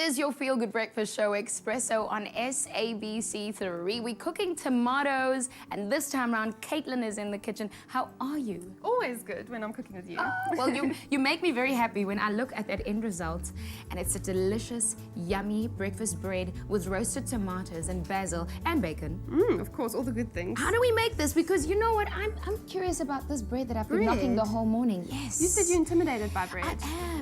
is your Feel Good Breakfast Show, Espresso, on SABC3. We're cooking tomatoes, and this time around, Caitlin is in the kitchen. How are you? Always good when I'm cooking with you. Well, you make me very happy when I look at that end result, and it's a delicious, yummy breakfast bread with roasted tomatoes and basil and bacon. Of course, all the good things. How do we make this? Because you know what, I'm curious about this bread that I've been knocking the whole morning. Yes. You said you're intimidated by bread.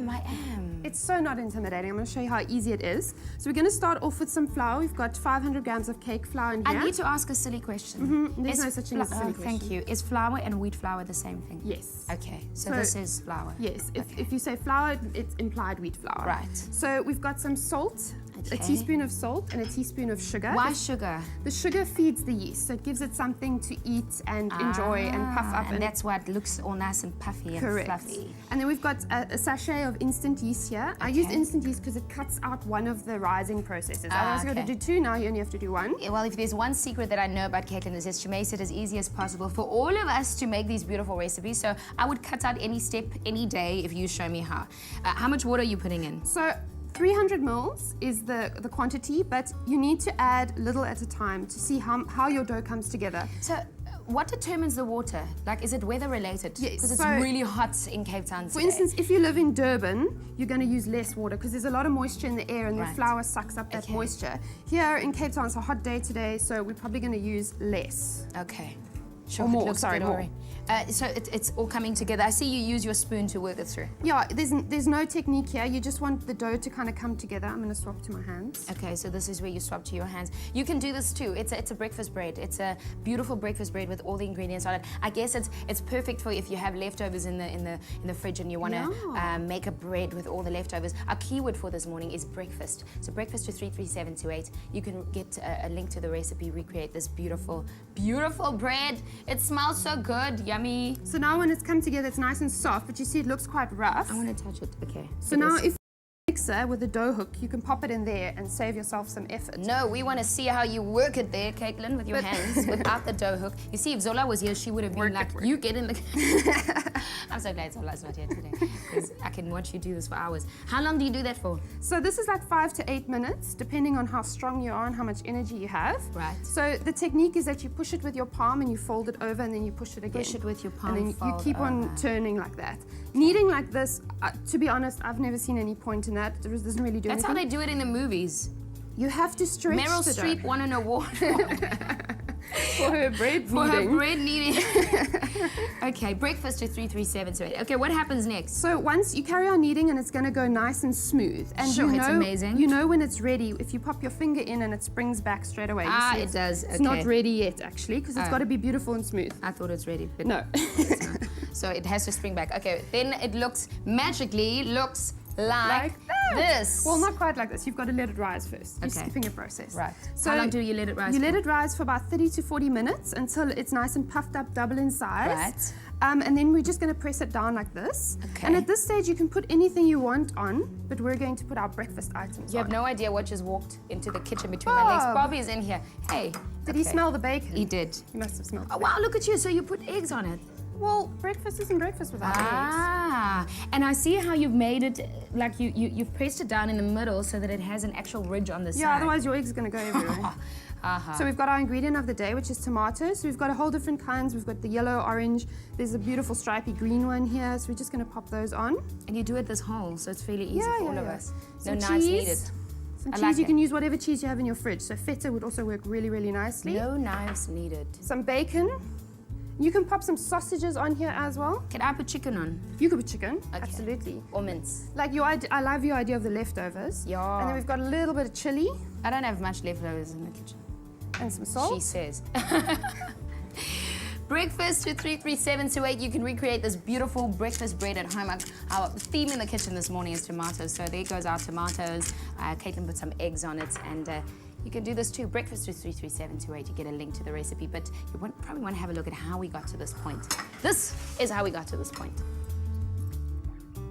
I am. It's so not intimidating. I'm going to show you how easy it is. So we're going to start off with some flour. We've got 500 grams of cake flour in here. I need to ask a silly question. There's no such thing as a silly question. Thank you. Is flour and wheat flour the same thing? Yes. Okay, so this is flour. Yes. If you say flour, it's implied wheat flour. Right. So we've got some salt, a teaspoon of salt, and a teaspoon of sugar. Why sugar? The sugar feeds the yeast, so it gives it something to eat and enjoy and puff up. And that's why it looks all nice and puffy and fluffy. And then we've got a sachet of instant yeast here. I used instant yeast because it cuts out one of the rising processes. Otherwise you've got to do two, now you only have to do one. Yeah, well, if there's one secret that I know about Caitlin is that she makes it as easy as possible for all of us to make these beautiful recipes. So I would cut out any step, any day, if you show me how. How much water are you putting in? So 300 mils is the quantity, but you need to add little at a time to see how your dough comes together. So what determines the water? Like, is it weather related? Yes. Because it's really hot in Cape Town today. For instance, if you live in Durban, you're going to use less water because there's a lot of moisture in the air and the flour sucks up that moisture. Here in Cape Town, it's a hot day today, so we're probably going to use less. Okay. Sure, or more, sorry, more. So it's all coming together. I see you use your spoon to work it through. Yeah, there's no technique here. You just want the dough to kind of come together. I'm going to swap to my hands. Okay, so this is where you swap to your hands. You can do this too. It's a breakfast bread. It's a beautiful breakfast bread with all the ingredients on it. I guess it's perfect for if you have leftovers in the fridge and you want to make a bread with all the leftovers. Our keyword for this morning is breakfast. So breakfast to 33728. You can get a link to the recipe, recreate this beautiful, beautiful bread. It smells so good, yummy. So now when it's come together, it's nice and soft, but you see it looks quite rough. I want to touch it. Okay. So now if mixer with a dough hook, you can pop it in there and save yourself some effort. No, we want to see how you work it there, Caitlin, with your hands, without the dough hook. You see, if Zola was here, she would have been like, you get in the... I'm so glad Zola's not here today, because I can watch you do this for hours. How long do you do that for? So this is like 5 to 8 minutes, depending on how strong you are and how much energy you have. Right. So the technique is that you push it with your palm and you fold it over and then you push it again. Push it with your palm, and then you keep on turning like that. Kneading like this, to be honest, I've never seen any point in that. It doesn't really do anything. That's how they do it in the movies. You have to stretch Meryl the Streep dough. won an award for her bread kneading. For her bread kneading. Okay, breakfast to 33728. Okay, what happens next? So once you carry on kneading and it's going to go nice and smooth. And sure, you know, it's amazing. You know when it's ready, if you pop your finger in and it springs back straight away. Ah, it does. It's not ready yet, actually, because it's got to be beautiful and smooth. I thought it's ready, but no. It's not. So it has to spring back. Okay, then it magically looks like this. Well, not quite like this. You've got to let it rise first. You're skipping a process. Right. So how long do you let it rise You for? let it rise for about 30 to 40 minutes until it's nice and puffed up, double in size. Right. And then we're just going to press it down like this. Okay. And at this stage, you can put anything you want on, but we're going to put our breakfast items You on. have no idea what just walked into the kitchen between my legs. Bobby's in here. Hey. Did he smell the bacon? He did. He must have smelled Oh, wow, look at you. So you put eggs on it. Well, breakfast isn't breakfast without eggs. And I see how you've made it, like you've pressed it down in the middle so that it has an actual ridge on the side. Yeah, otherwise your eggs are going to go everywhere. So we've got our ingredient of the day, which is tomatoes. So we've got a whole different kinds. We've got the yellow, orange. There's a beautiful stripy green one here. So we're just going to pop those on. And you do it this whole, so it's fairly easy for all of us. Some no knives needed. Some cheese, you can use whatever cheese you have in your fridge. So feta would also work really, really nicely. No knives needed. Some bacon. You can pop some sausages on here as well. Can I put chicken on? You could put chicken, absolutely. Or mince. Like I love your idea of the leftovers. Yeah. And then we've got a little bit of chili. I don't have much leftovers in the kitchen. And some salt. She says. Breakfast to 33728. You can recreate this beautiful breakfast bread at home. Our theme in the kitchen this morning is tomatoes. So there goes our tomatoes. Caitlin put some eggs on it, and you can do this too. Breakfast to 33728. You get a link to the recipe, but you probably want to have a look at how we got to this point. This is how we got to this point.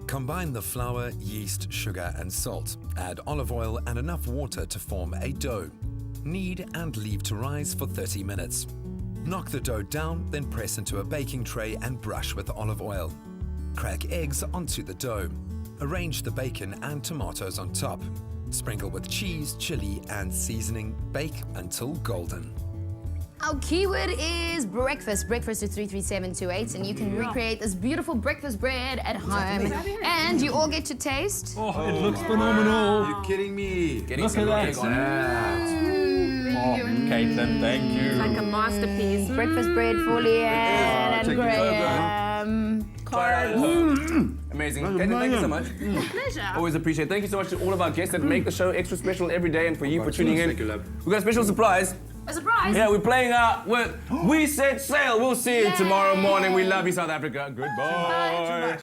Combine the flour, yeast, sugar and salt. Add olive oil and enough water to form a dough. Knead and leave to rise for 30 minutes. Knock the dough down, then press into a baking tray and brush with olive oil. Crack eggs onto the dough. Arrange the bacon and tomatoes on top. Sprinkle with cheese, chili, and seasoning. Bake until golden. Our keyword is breakfast. Breakfast to 33728, and you can recreate this beautiful breakfast bread at home. And you all get to taste. Oh, it looks phenomenal. You're kidding me. Look at that. Oh, Caitlin, thank you. Like a masterpiece. Breakfast bread for leigh-anne and Graham. Amazing. Caitlin, thank you so much. Pleasure. Always appreciate it. Thank you so much to all of our guests that make the show extra special every day, and for you for tuning in. We've got a special surprise. A surprise! Yeah, we're playing out with We Set Sail. We'll see you tomorrow morning. We love you, South Africa. Goodbye.